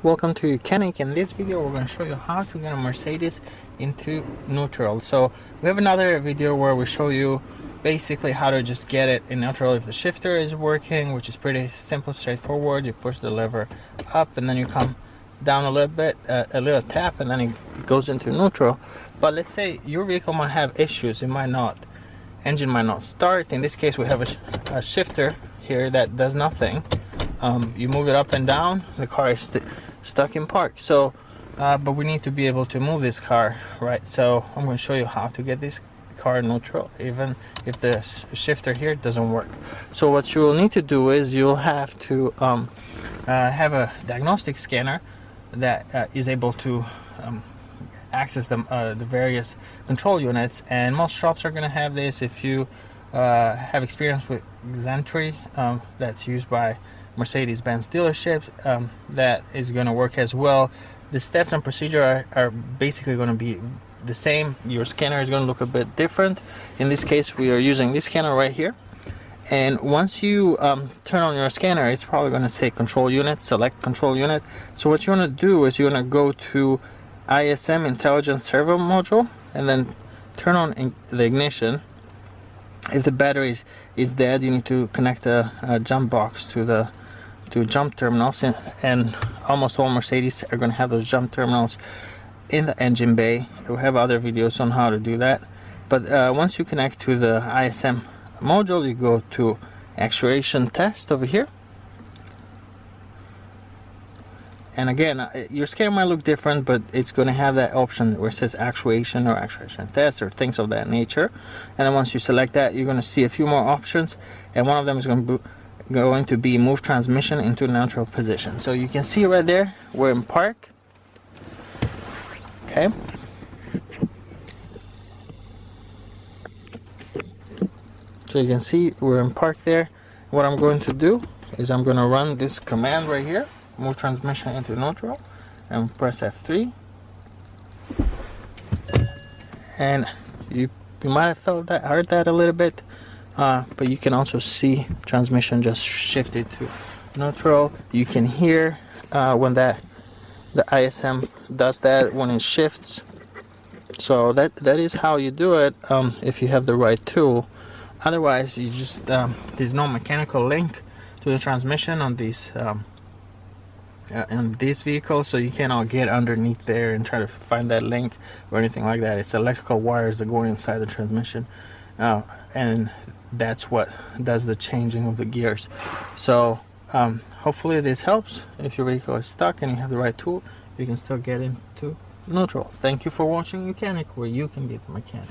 welcome to YOUCANIC. In this video we're going to show you how to get a Mercedes into neutral. So we have another video where we show you basically how to just get it in neutral if the shifter is working, which is pretty simple, straightforward. You push the lever up and then you come down a little bit, a little tap, and then it goes into neutral. But let's say your vehicle might have issues, engine might not start. In this case we have a shifter here that does nothing. You move it up and down, the car is stuck in park. So but we need to be able to move this car, right? So I'm going to show you how to get this car neutral even if the shifter here doesn't work. So what you will need to do is you'll have to have a diagnostic scanner that is able to access the various control units, and most shops are going to have this. If you have experience with Xentry, that's used by Mercedes-Benz dealerships, that is going to work as well. The steps and procedure are basically going to be the same. Your scanner is going to look a bit different. In this case we are using this scanner right here, and once you turn on your scanner, it's probably going to say control unit, select control unit. So what you want to do is you want to go to ISM intelligent servo module and then turn on the ignition. If the battery is dead, you need to connect a jump box to jump terminals, and almost all Mercedes are going to have those jump terminals in the engine bay. We have other videos on how to do that. But once you connect to the ISM module, you go to actuation test over here, and again your scanner might look different, but it's going to have that option where it says actuation or actuation test or things of that nature. And then once you select that, you're going to see a few more options, and one of them is going to be move transmission into neutral position. So you can see right there we're in park. Okay, so you can see we're in park there. What I'm going to do is I'm going to run this command right here, move transmission into neutral, and press F3. And you might have heard that a little bit, but you can also see transmission just shifted to neutral. You can hear when the ISM does that, when it shifts. So that is how you do it if you have the right tool. Otherwise you just there's no mechanical link to the transmission on these in this vehicle, so you cannot get underneath there and try to find that link or anything like that. It's electrical wires that go inside the transmission, and that's what does the changing of the gears. So hopefully this helps. If your vehicle is stuck and you have the right tool, you can still get into neutral. Thank you for watching YOUCANIC, where you can get the mechanic.